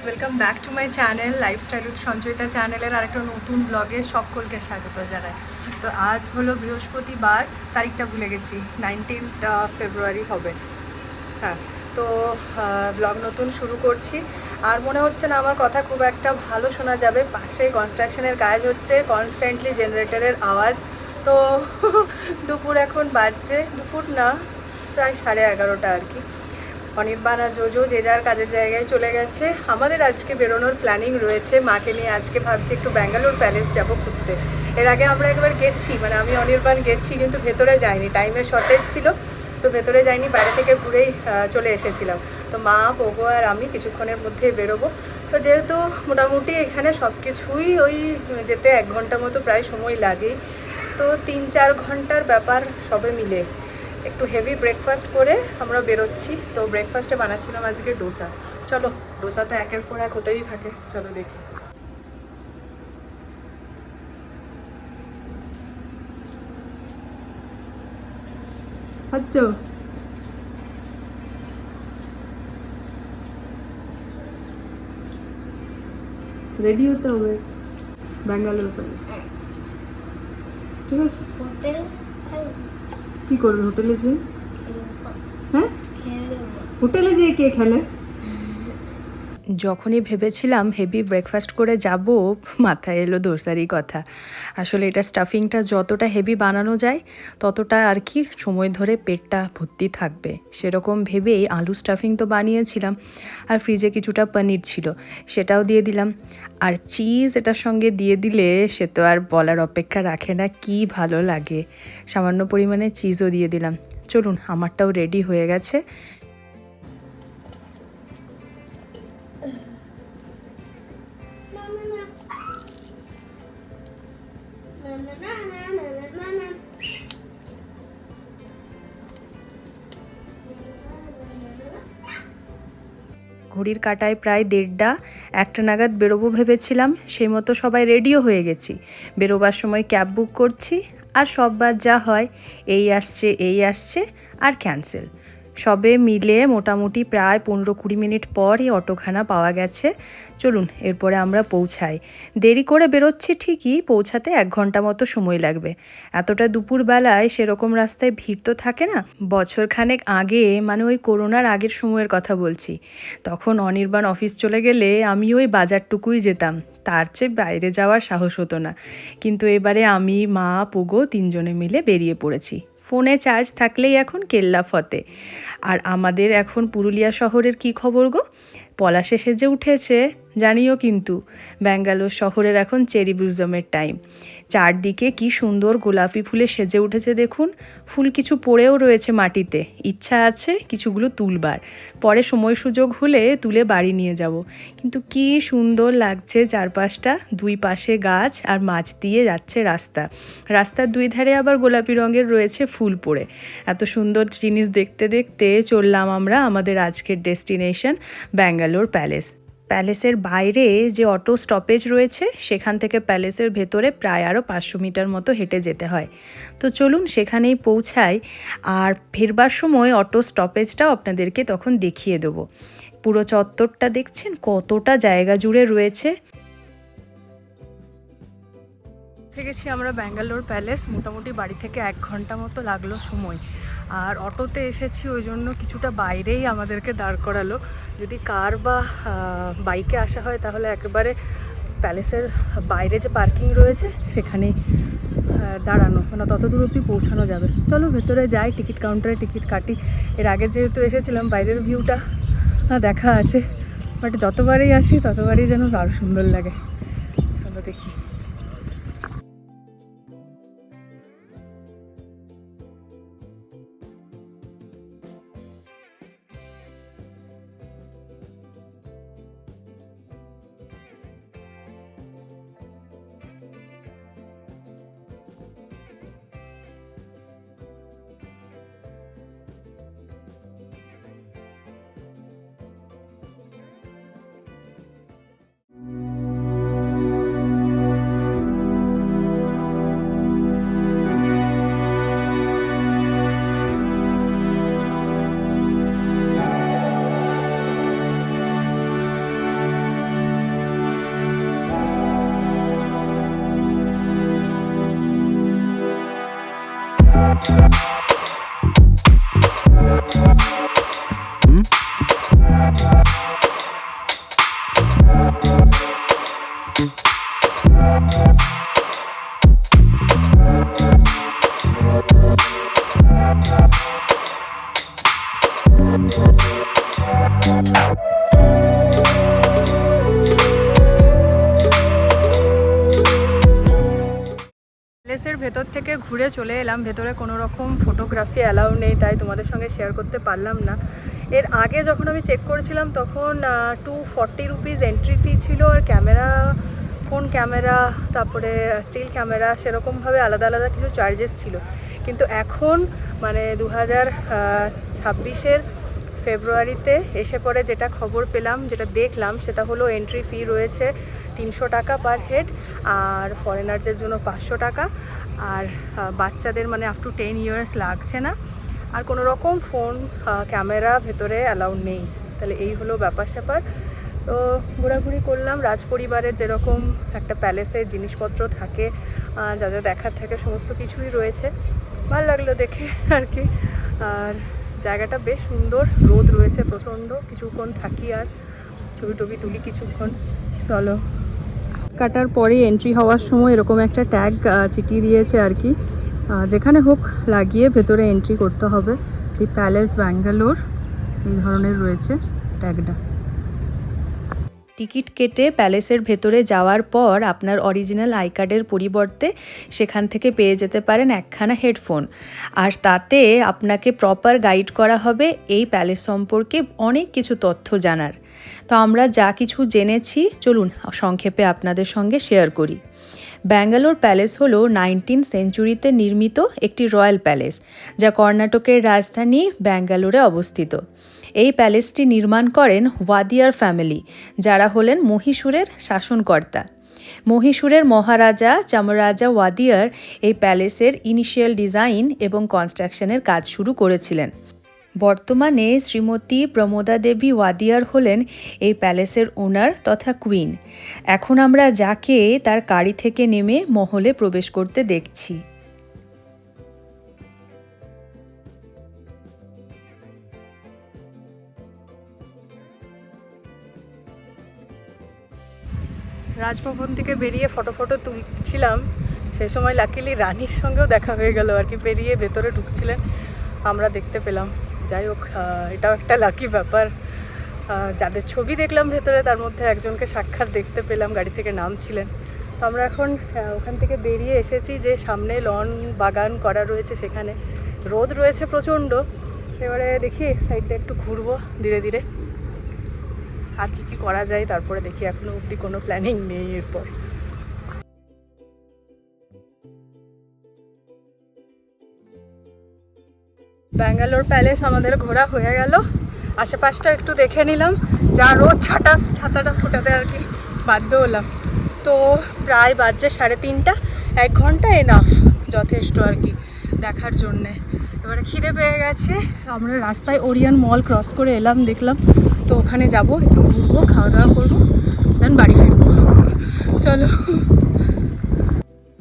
Welcome back to my channel lifestyle with Sanchayita চ্যানেলের আরেকটা নতুন ব্লগে সকলকে স্বাগত জানাই। তো আজ হলো বৃহস্পতিবার, তারিখটা ভুলে গেছি, 19th ফেব্রুয়ারি হবে। হ্যাঁ, তো ব্লগ নতুন শুরু করছি। আর মনে হচ্ছে না আমার কথা খুব একটা ভালো শোনা যাবে, পাশে কনস্ট্রাকশনের কাজ হচ্ছে, কনস্ট্যান্টলি জেনারেটরের আওয়াজ। তো দুপুর এখন বাজছে, দুপুর না প্রায় 11:30 আর কি। অনির্বাণ আর জোজো যে যার কাজের জায়গায় চলে গেছে। আমাদের আজকে বেরোনোর প্ল্যানিং রয়েছে, মাকে নিয়ে আজকে ভাবছি একটু ব্যাঙ্গালোর প্যালেস যাব ঘুরতে। এর আগে আমরা একবার গেছি, মানে আমি অনির্বাণ গেছি, কিন্তু ভেতরে যাইনি, টাইমের শর্টেজ ছিল, তো ভেতরে যাইনি, বাইরে থেকে ঘুরেই চলে এসেছিলাম। তো মা, পোগো আর আমি কিছুক্ষণের মধ্যে বেরোবো। তো যেহেতু মোটামুটি এখানে সব কিছুই ওই যেতে 1 ঘন্টা মতো প্রায় সময় লাগেই, তো 3-4 ঘন্টার ব্যাপার সবে মিলে। একটু হেভি ব্রেকফাস্ট করে আমরা বেরোচ্ছি। তো ব্রেকফাস্টে বানাচ্ছিলাম আজকে ডোসা। চলো, ডোসা তো একের পর এক হতেই থাকে, চলো দেখি। আচ্ছা, রেডি হতে হবে ব্যাঙ্গালোর প্যালেস, ঠিক আছে? কি করবে হোটেলে যেয়ে? হ্যাঁ, হোটেলে যেয়ে কে খেলে? যখনই ভেবেছিলাম হেভি ব্রেকফাস্ট করে যাব, মাথায় এলো দোসারই কথা। আসলে এটা স্টাফিংটা যতটা হেভি বানানো যায় ততটা আর কি সময় ধরে পেটটা ভর্তি থাকবে, সেরকম ভেবেই আলু স্টাফিং তো বানিয়েছিলাম। আর ফ্রিজে কিছুটা পনির ছিল, সেটাও দিয়ে দিলাম। আর চিজ এটার সঙ্গে দিয়ে দিলে সে তো আর বলার অপেক্ষা রাখে না, কি ভালো লাগে। সামান্য পরিমাণে চিজও দিয়ে দিলাম। চলুন, আমারটাও রেডি হয়ে গেছে। ঘড়ির কাঁটায় প্রায় 1:30, 1টা নাগাদ বেরোবো ভেবেছিলাম। সেই মতো সবাই রেডিও হয়ে গেছি। বেরোবার সময় ক্যাব বুক করছি, আর সববার যা হয়, এই আসছে আর ক্যান্সেল। সবে মিলে মোটামুটি প্রায় 15-20 মিনিট পর এই অটোখানা পাওয়া গেছে। চলুন এরপরে আমরা পৌঁছাই। দেরি করে বেরোচ্ছি ঠিকই, পৌঁছাতে 1 ঘন্টা মতো সময় লাগবে। এতটা দুপুরবেলায় সেরকম রাস্তায় ভিড় তো থাকে না। বছরখানেক আগে, মানে ওই করোনার আগের সময়ের কথা বলছি, তখন অনির্বাণ অফিস চলে গেলে আমি ওই বাজারটুকুই যেতাম, তার চেয়ে বাইরে যাওয়ার সাহস হতো না। কিন্তু এবারে আমি, মা, পোগো 3 জনে মিলে বেরিয়ে পড়েছি। ফোনে চার্জ থাকলেই এখন কেল্লা ফতে। আর আমাদের এখন পুরুলিয়া শহরের কি খবর গো? পলাশে সেজে উঠেছে জানিও, কিন্তু ব্যাঙ্গালোর শহরের এখন চেরি ব্লুজমের টাইম। চারদিকে কি সুন্দর গোলাপি ফুলে সেজে উঠেছে দেখুন। ফুল কিছু পড়েও রয়েছে মাটিতে, ইচ্ছা আছে কিছুগুলো তুলবার, পরে সময় সুযোগ হলে তুলে বাড়ি নিয়ে যাব। কিন্তু কি সুন্দর লাগছে চারপাশটা, 2 পাশে গাছ আর মাছ দিয়ে যাচ্ছে রাস্তা। রাস্তার 2 ধারে আবার গোলাপি রঙের রয়েছে ফুল পড়ে। এত সুন্দর জিনিস দেখতে দেখতে চললাম আমরা আমাদের আজকের ডেস্টিনেশন ব্যাঙ্গালোর প্যালেস। প্যালেসের বাইরে যে অটো স্টপেজ রয়েছে, সেখান থেকে প্যালেসের ভেতরে প্রায় আরও 500 মিটার মতো হেঁটে যেতে হয়। তো চলুন সেখানেই পৌঁছাই। আর ফেরবার সময় অটো স্টপেজটাও আপনাদেরকে তখন দেখিয়ে দেবো। পুরো চত্বরটা দেখছেন কতটা জায়গা জুড়ে রয়েছে। গেছি আমরা ব্যাঙ্গালোর প্যালেস, মোটামুটি বাড়ি থেকে 1 ঘন্টা মতো লাগলো সময়। আর অটোতে এসেছি ওই জন্য কিছুটা বাইরেই আমাদেরকে দাঁড় করালো। যদি কার বা বাইকে আসা হয় তাহলে একেবারে প্যালেসের বাইরে যে পার্কিং রয়েছে সেখানেই দাঁড়ানো, মানে তত দূর অবধি পৌঁছানো যাবে। চলো ভেতরে যাই, টিকিট কাউন্টারে টিকিট কাটি। এর আগে যেহেতু এসেছিলাম বাইরের ভিউটা দেখা আছে, বাট যতবারই আসি ততবারই যেন আরও সুন্দর লাগে। চলো দেখি। প্যালেসের ভেতর থেকে ঘুরে চলে এলাম। ভেতরে কোনো রকম ফটোগ্রাফি অ্যালাউ নেই, তাই তোমাদের সঙ্গে শেয়ার করতে পারলাম না। এর আগে যখন আমি চেক করেছিলাম তখন 240 রুপিস এন্ট্রি ফি ছিল, আর ক্যামেরা, ফোন ক্যামেরা, তারপরে স্টিল ক্যামেরা, সেরকমভাবে আলাদা আলাদা কিছু চার্জেস ছিল। কিন্তু এখন মানে 2026-এর ফেব্রুয়ারিতে এসে পরে যেটা খবর পেলাম, যেটা দেখলাম, সেটা হলো এন্ট্রি ফি রয়েছে 300 টাকা পার হেড, আর ফরেনারদের জন্য 500 টাকা, আর বাচ্চাদের মানে আপ টু 10 ইয়ার্স লাগছে না, আর কোনো রকম ফোন ক্যামেরা ভেতরে অ্যালাউ নেই। তাহলে এই হলো ব্যাপার স্যাপার। তো ঘোরাঘুরি করলাম। রাজপরিবারের যেরকম একটা প্যালেসে জিনিসপত্র থাকে, যা যা দেখার থাকে, সমস্ত কিছুই রয়েছে। ভালো লাগলো দেখে আর কি। আর জায়গাটা বেশ সুন্দর, রোদ রয়েছে প্রচণ্ড। কিছুক্ষণ থাকি আর ছবি টবি তুলি কিছুক্ষণ। চলো। কাটার পরে এন্ট্রি হওয়ার সময় এরকম একটা ট্যাগ চিটিয়ে দিয়েছে আর কি, যেখানে হোক লাগিয়ে ভেতরে এন্ট্রি করতে হবে। দি প্যালেস ব্যাঙ্গালোর এই ধরনের রয়েছে ট্যাগটা। টিকিট কেটে প্যালেসের ভেতরে যাওয়ার পর আপনার অরিজিনাল আই কার্ডের পরিবর্তে সেখান থেকে পেয়ে যেতে পারেন একখানা হেডফোন, আর তাতে আপনাকে প্রপার গাইড করা হবে এই প্যালেস সম্পর্কে অনেক কিছু তথ্য জানার। তো আমরা যা কিছু জেনেছি চলুন সংক্ষেপে আপনাদের সঙ্গে শেয়ার করি। ব্যাঙ্গালোর প্যালেস হলো 19th সেঞ্চুরিতে নির্মিত একটি রয়্যাল প্যালেস, যা কর্ণাটকের রাজধানী ব্যাঙ্গালোরে অবস্থিত। এই প্যালেসটি নির্মাণ করেন ওয়াদিয়ার ফ্যামিলি, যারা হলেন মহীশূরের শাসনকর্তা। মহীশূরের মহারাজা চামরাজা ওয়াদিয়ার এই প্যালেসের ইনিশিয়াল ডিজাইন এবং কনস্ট্রাকশনের কাজ শুরু করেছিলেন। বর্তমানে শ্রীমতী প্রমোদা দেবী ওয়াদিয়ার হলেন এই প্যালেসের ওনার তথা কুইন। এখন আমরা যাকে তার গাড়ি থেকে নেমে মহলে প্রবেশ করতে দেখছি। রাজভবন থেকে বেরিয়ে ফটো তুলছিলাম, সেই সময় লাকিলি রানীর সঙ্গেও দেখা হয়ে গেল আর কি। বেরিয়ে ভেতরে ঢুকছিলেন, আমরা দেখতে পেলাম। যাই হোক, এটাও একটা লাকি ব্যাপার। যাদের ছবি দেখলাম ভেতরে, তার মধ্যে একজনকে সাক্ষাৎ দেখতে পেলাম, গাড়ি থেকে নামছিলেন। তো আমরা এখন ওখান থেকে বেরিয়ে এসেছি, যে সামনে লন বাগান করা রয়েছে, সেখানে রোদ রয়েছে প্রচণ্ড। এবারে দেখি সাইডটা একটু ঘুরবো ধীরে ধীরে, আর কী করা যায় তারপরে দেখি। এখনও অবধি কোনো প্ল্যানিং নেই এরপর। ব্যাঙ্গালোর প্যালেস আমাদের ঘোরা হয়ে গেল। আশেপাশটা একটু দেখে নিলাম, যা রোদ ছাতাটা ফোটাতে আর কি বাধ্য হলাম। তো প্রায় বাজছে 3:30, 1 ঘন্টা এনাফ, যথেষ্ট আর কি দেখার জন্যে। এবারে খিদে পেয়ে গেছে, আমরা রাস্তায় ওরিয়ন মল ক্রস করে এলাম, দেখলাম। তো ওখানে যাব, একটু ঘুরবো, খাওয়া দাওয়া করবো, দেন বাড়ি ফিরবো। চলো।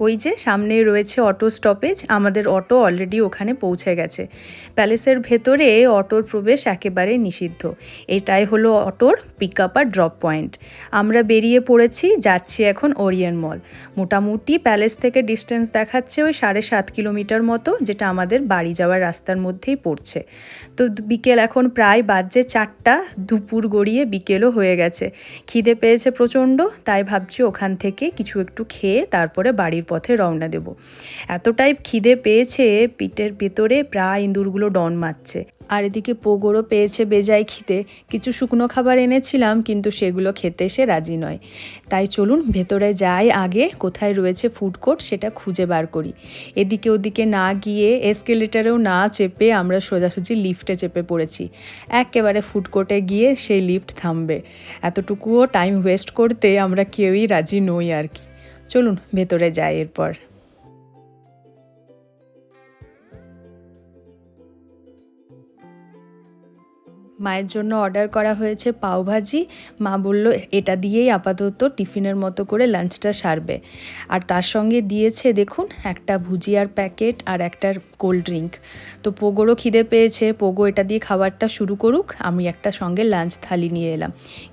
ওই যে সামনেই রয়েছে অটো স্টপেজ, আমাদের অটো অলরেডি ওখানে পৌঁছে গেছে। প্যালেসের ভেতরে অটোর প্রবেশ একেবারে নিষিদ্ধ। এটাই হলো অটোর পিক আপ আর ড্রপ পয়েন্ট। আমরা বেরিয়ে পড়েছি, যাচ্ছি এখন ওরিয়েন্ট মল। মোটামুটি প্যালেস থেকে ডিস্টেন্স দেখাচ্ছে ওই 7.5 কিলোমিটার মতো, যেটা আমাদের বাড়ি যাওয়ার রাস্তার মধ্যেই পড়ছে। তো বিকেল এখন প্রায় বাজছে 4টা, দুপুর গড়িয়ে বিকেলও হয়ে গেছে। খিদে পেয়েছে প্রচণ্ড, তাই ভাবছি ওখান থেকে কিছু একটু খেয়ে তারপরে বাড়ির পথে রওনা দেব। এতটাই খিদে পেয়েছে, পেটের ভেতরে প্রায় ইঁদুরগুলো ডন মারছে। আর এদিকে পোগোরও পেয়েছে বেজায় খিদে। কিছু শুকনো খাবার এনেছিলাম, কিন্তু সেগুলো খেতে সে রাজি নয়। তাই চলুন ভেতরে যাই, আগে কোথায় রয়েছে ফুড কোর্ট সেটা খুঁজে বার করি। এদিকে ওদিকে না গিয়ে এসকেলেটারেও না চেপে আমরা সোজাসুজি লিফটে চেপে পড়েছি। একেবারে ফুড কোর্টে গিয়ে সেই লিফট থামবে, এতটুকুও টাইম ওয়েস্ট করতে আমরা কেউই রাজি নই আর কি। চলুন ভেতরে যাই এরপর। মায়ের জন্য অর্ডার করা হয়েছে পাওভাজি। মা বলল এটা দিয়েই আপাতত টিফিনের মতো করে লাঞ্চটা সারবে। আর তার সঙ্গে দিয়েছে দেখুন একটা ভুজিয়ার প্যাকেট আর একটা কোল্ড ড্রিঙ্ক। তো পোগোরও খিদে পেয়েছে, পোগো এটা দিয়ে খাবারটা শুরু করুক, আমি একটা সঙ্গে লাঞ্চ থালি নিয়ে এলাম।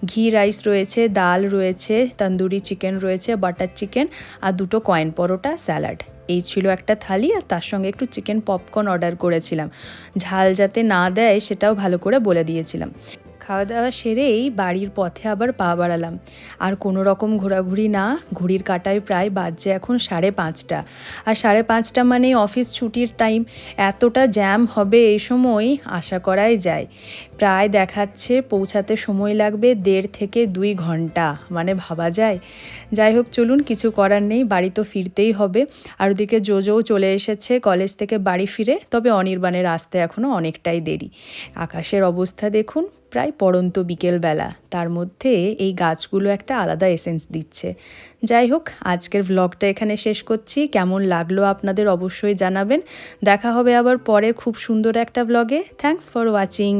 ঘি রাইস রয়েছে, ডাল রয়েছে, তন্দুরি চিকেন রয়েছে, বাটার চিকেন আর 2টো কয়েন পরোটা, স্যালাড। এই ছিল একটা থালি। আর তার সঙ্গে একটু চিকেন পপকর্ন অর্ডার করেছিলাম, ঝাল যাতে না দেয় সেটাও ভালো করে বলে দিয়েছিলাম। খাওয়া দাওয়া সেরেই বাড়ির পথে আবার পা বাড়ালাম। আর কোনো রকম ঘোরাঘুরি না, ঘড়ির কাঁটায় প্রায় বাজছে এখন 5:30। আর 5:30 মানে অফিস ছুটির টাইম। এতটা জ্যাম হবে এই সময় আশা করাই যায়। প্রায় দেখাচ্ছে পৌঁছাতে সময় লাগবে 1.5 থেকে 2 ঘন্টা, মানে ভাবা যায়। যাই হোক চলুন, কিছু করার নেই, বাড়ি তো ফিরতেই হবে। আর ওদিকে জোজোও চলে এসেছে কলেজ থেকে বাড়ি ফিরে, তবে অনির্বাণের আসতে এখনও অনেকটাই দেরি। আকাশের অবস্থা দেখুন, প্রায় পড়ন্ত বিকেলবেলা, তার মধ্যে এই গাছগুলো একটা আলাদা এসেন্স দিচ্ছে। যাই হোক, আজকের ভ্লগটা এখানে শেষ করছি। কেমন লাগলো আপনাদের অবশ্যই জানাবেন। দেখা হবে আবার পরের খুব সুন্দর একটা ভ্লগে। Thanks for watching.